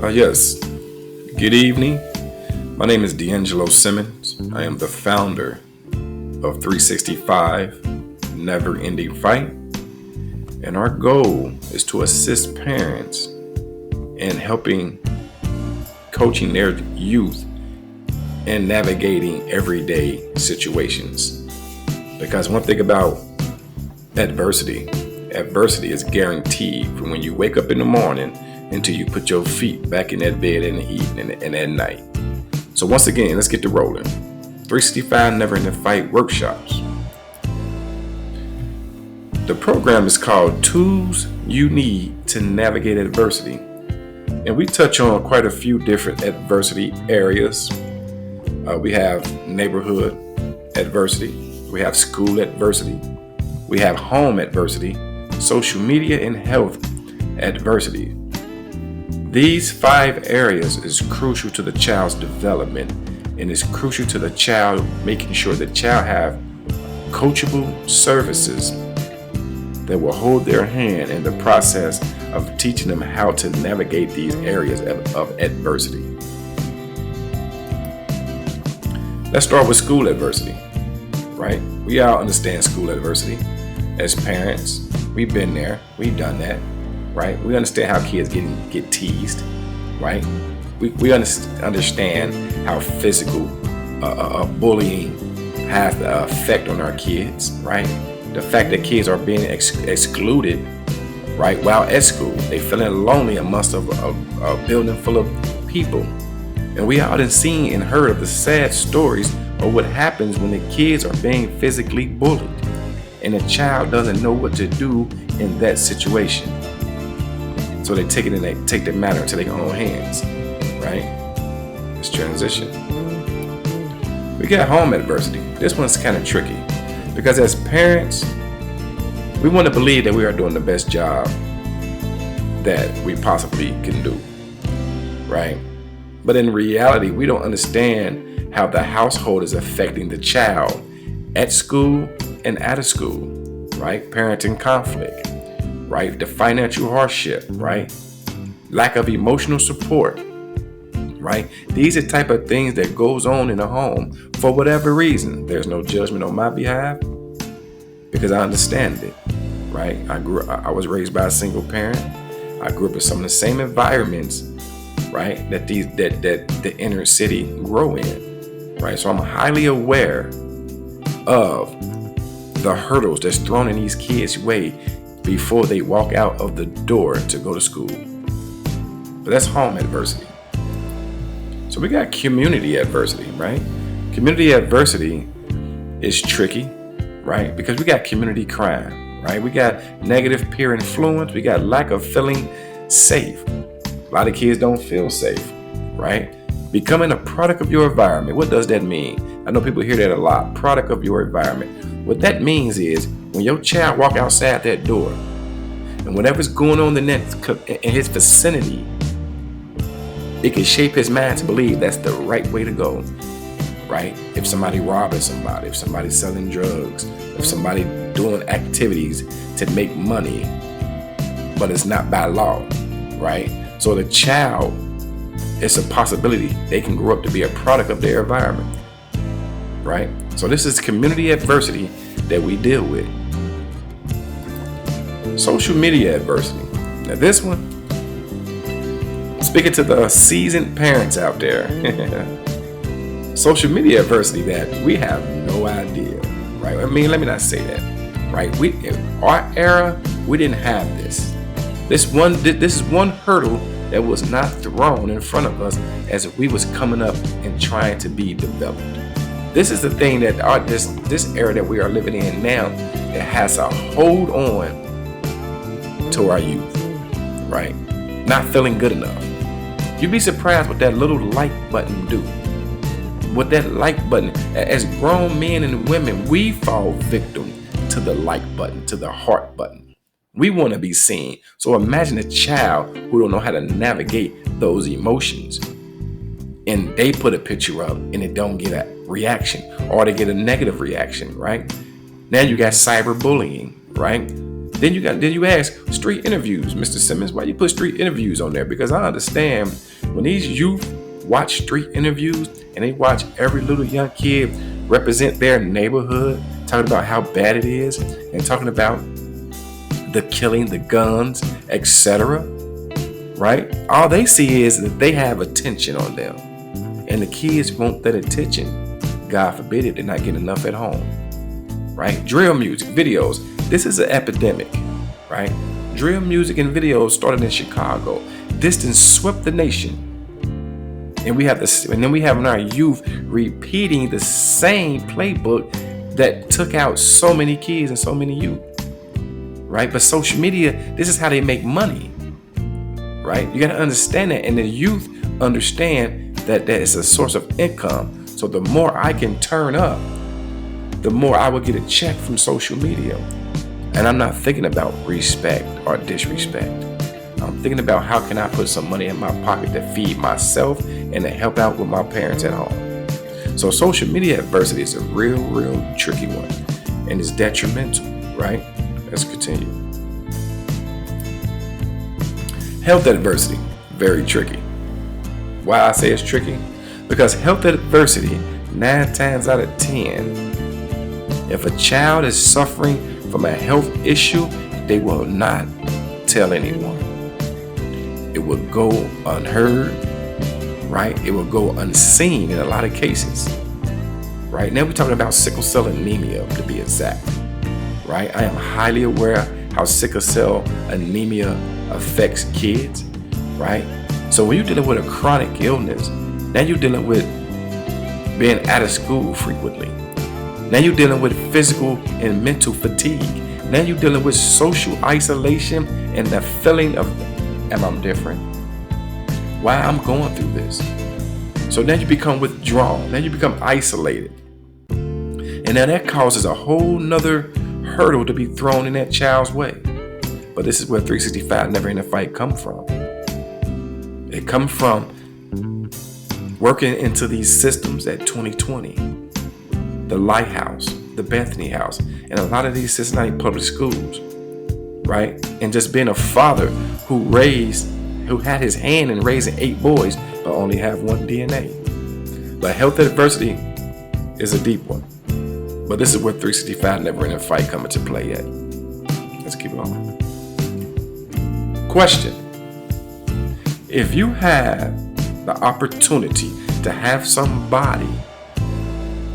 Yes, good evening. My name is D'Angelo Simmons. I am the founder of 365 Never Ending Fight. And our goal is to assist parents in helping coaching their youth and navigating everyday situations. Because one thing about adversity is guaranteed from when you wake up in the morning until you put your feet back in that bed in the evening and at night. So once again, let's get to rolling. 365 Never Ending Fight workshops. The program is called Tools You Need to Navigate Adversity. And we touch on quite a few different adversity areas. We have neighborhood adversity. We have school adversity. We have home adversity, social media, and health adversity. These 5 areas is crucial to the child's development and is crucial to the child making sure the child have coachable services that will hold their hand in the process of teaching them how to navigate these areas of adversity. Let's start with school adversity, right? We all understand school adversity. As parents, we've been there, we've done that, right? We understand how kids get teased, right? We understand how physical bullying has the effect on our kids, right? The fact that kids are being excluded, right, while at school. They feeling lonely amongst a building full of people. And we all have seen and heard of the sad stories of what happens when the kids are being physically bullied and the child doesn't know what to do in that situation. So they take the matter into their own hands, right? Let's transition. We got home adversity. This one's kind of tricky because as parents, we want to believe that we are doing the best job that we possibly can do, right? But in reality, we don't understand how the household is affecting the child at school and out of school, right? Parenting conflict, right? The financial hardship, right? Lack of emotional support, right? These are type of things that goes on in a home for whatever reason. There's no judgment on my behalf because I understand it, right? I was raised by a single parent. I grew up in some of the same environments, right? That the inner city grow in, right? So I'm highly aware of the hurdles that's thrown in these kids' way before they walk out of the door to go to school. But that's home adversity. So we got community adversity, right? Community adversity is tricky, right? Because we got community crime, right? We got negative peer influence. We got lack of feeling safe. A lot of kids don't feel safe, right? Becoming a product of your environment. What does that mean? I know people hear that a lot. Product of your environment. What that means is when your child walk outside that door and whatever's going on in his vicinity, it can shape his mind to believe that's the right way to go, right? If somebody robbing somebody, if somebody's selling drugs, if somebody doing activities to make money, but it's not by law, right? So the child, it's a possibility they can grow up to be a product of their environment, right? So this is community adversity that we deal with. Social media adversity. Now this one, speaking to the seasoned parents out there, social media adversity that we have no idea, right? I mean, let me not say that, right? In our era, we didn't have this. This is one hurdle that was not thrown in front of us as we was coming up and trying to be developed. This is the thing that this era that we are living in now that has a hold on to our youth, right? Not feeling good enough. You'd be surprised what that little like button do. What that like button, as grown men and women, we fall victim to the like button, to the heart button. We want to be seen. So imagine a child who don't know how to navigate those emotions. And they put a picture up and it don't get a reaction or they get a negative reaction, right? Now you got cyberbullying, right? Then you ask street interviews, Mr. Simmons, why you put street interviews on there? Because I understand when these youth watch street interviews and they watch every little young kid represent their neighborhood, talking about how bad it is and talking about the killing, the guns, etc. Right? All they see is that they have attention on them. And the kids want that attention. God forbid it, they're not getting enough at home. Right? Drill music, videos. This is an epidemic. Right? Drill music and videos started in Chicago. This then swept the nation. And we have this, and then we have our youth repeating the same playbook that took out so many kids and so many youth. Right? But social media, this is how they make money. Right? You got to understand that. And the youth understand that that is a source of income. So the more I can turn up, the more I will get a check from social media. And I'm not thinking about respect or disrespect. I'm thinking about how can I put some money in my pocket to feed myself and to help out with my parents at home. So social media adversity is a real, real tricky one. And it's detrimental, right? Let's continue. Health adversity, very tricky. Why I say it's tricky? Because health adversity, 9 times out of 10, if a child is suffering from a health issue, they will not tell anyone. It will go unheard, right? It will go unseen in a lot of cases, right? Now we're talking about sickle cell anemia, to be exact, right? I am highly aware how sickle cell anemia affects kids, right? So when you're dealing with a chronic illness, now you're dealing with being out of school frequently. Now you're dealing with physical and mental fatigue. Now you're dealing with social isolation and the feeling of, am I different? Why I'm going through this? So now you become withdrawn. Now you become isolated. And now that causes a whole nother hurdle to be thrown in that child's way. But this is where 365 Never Ending Fight come from. It come from working into these systems at 2020. The Lighthouse, the Bethany House, and a lot of these Cincinnati public schools, right? And just being a father who had his hand in raising 8 boys, but only have 1 DNA. But health adversity is a deep one. But this is where 365 Never Ending Fight come into play yet. Let's keep on. Question. If you have the opportunity to have somebody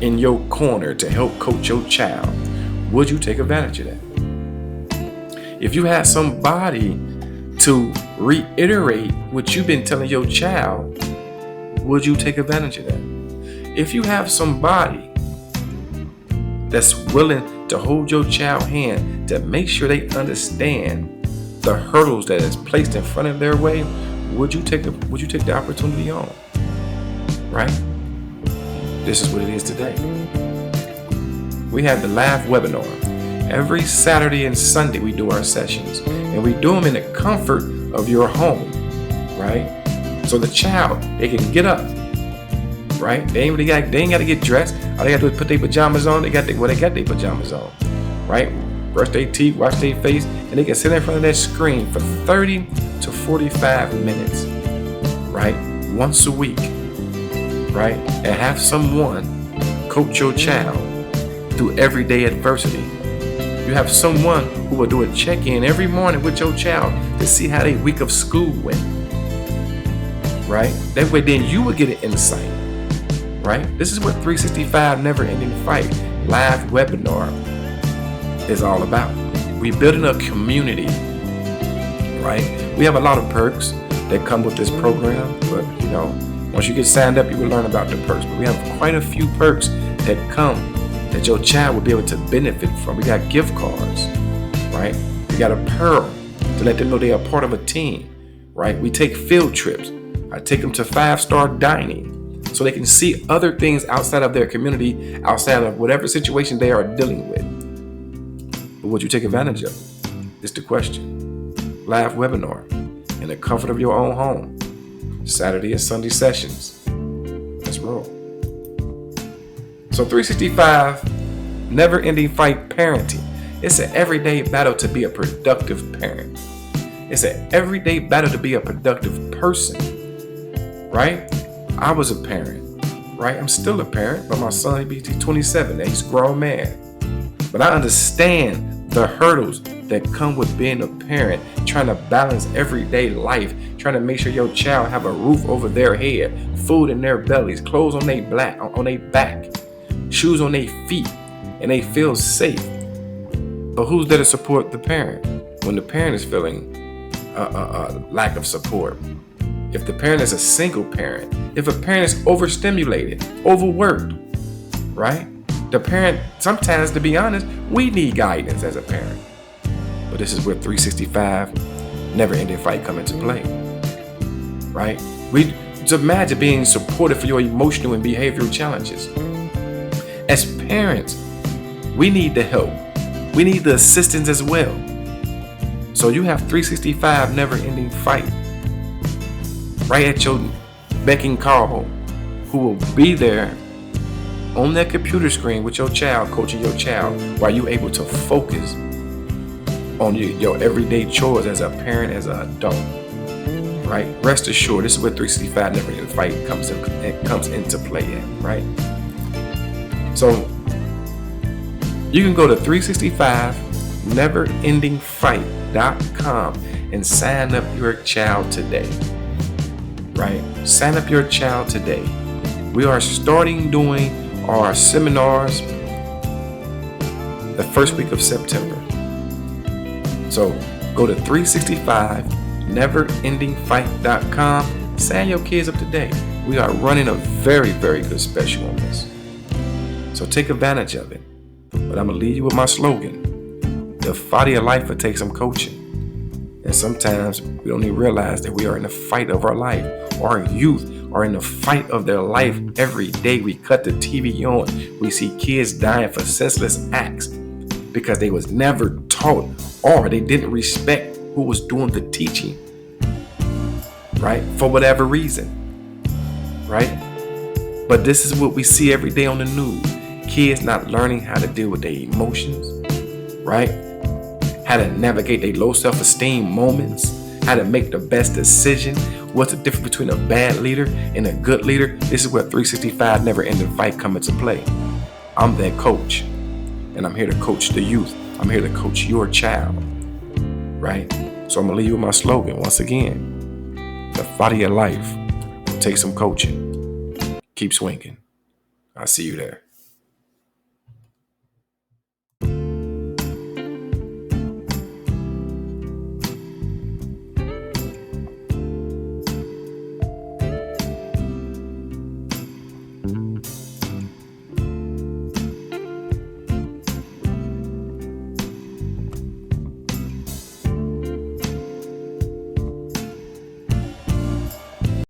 in your corner to help coach your child, would you take advantage of that? If you had somebody to reiterate what you've been telling your child, would you take advantage of that? If you have somebody that's willing to hold your child's hand to make sure they understand the hurdles that is placed in front of their way, would you take the opportunity on? Right? This is what it is today. We have the live webinar. Every Saturday and Sunday we do our sessions. And we do them in the comfort of your home. Right? So the child, they can get up. Right? They ain't got to get dressed. All they got to do is put their pajamas on. They got their pajamas on. Right? Brush their teeth, wash their face, and they can sit in front of that screen for 30 to 45 minutes. Right? Once a week. Right? And have someone coach your child through everyday adversity. You have someone who will do a check-in every morning with your child to see how their week of school went. Right? That way then you will get an insight. Right? This is what 365 Never Ending Fight live webinar is all about. We're building a community. Right? We have a lot of perks that come with this program, but once you get signed up, you will learn about the perks. But we have quite a few perks that come that your child will be able to benefit from. We got gift cards, right? We got a pearl to let them know they are part of a team, right? We take field trips. I take them to 5-star dining so they can see other things outside of their community, outside of whatever situation they are dealing with. But would you take advantage of it? It's the question. Live webinar in the comfort of your own home. Saturday and Sunday sessions. Let's roll. So 365 Never Ending Fight Parenting It's an everyday battle to be a productive parent. It's an everyday battle to be a productive person, right? I was a parent, right? I'm still a parent, but my son, he's 27, he's a grown man. But I understand the hurdles that come with being a parent, trying to balance everyday life, trying to make sure your child have a roof over their head, food in their bellies, clothes on their back, shoes on their feet, and they feel safe. But who's there to support the parent when the parent is feeling lack of support? If the parent is a single parent, if a parent is overstimulated, overworked, right? The parent, sometimes, to be honest, we need guidance as a parent. But this is where 365 never-ending fight come into play, right? Just imagine being supported for your emotional and behavioral challenges. As parents, we need the help. We need the assistance as well. So you have 365 never-ending fight right at your beck and call, who will be there on that computer screen with your child, coaching your child, while you're able to focus on your everyday chores as a parent, as an adult, right? Rest assured, this is where 365 never-ending fight comes into play at, right? So you can go to 365neverendingfight.com and sign up your child today, right? Sign up your child today. We are starting doing our seminars the first week of September. So go to 365neverendingfight.com, sign your kids up today. We are running a very, very good special on this. So take advantage of it. But I'm going to leave you with my slogan. The fight of your life will take some coaching. And sometimes we don't even realize that we are in the fight of our life. Our youth are in the fight of their life every day. We cut the TV on. We see kids dying for senseless acts because they was never taught, or they didn't respect who was doing the teaching, right? For whatever reason, right? But this is what we see every day on the news. Kids not learning how to deal with their emotions, right? How to navigate their low self-esteem moments, how to make the best decision. What's the difference between a bad leader and a good leader? This is where 365 never-ending fight come into play. I'm that coach, and I'm here to coach the youth. I'm here to coach your child, right? So I'm gonna leave you with my slogan once again. The fight of your life. Take some coaching. Keep swinging. I'll see you there.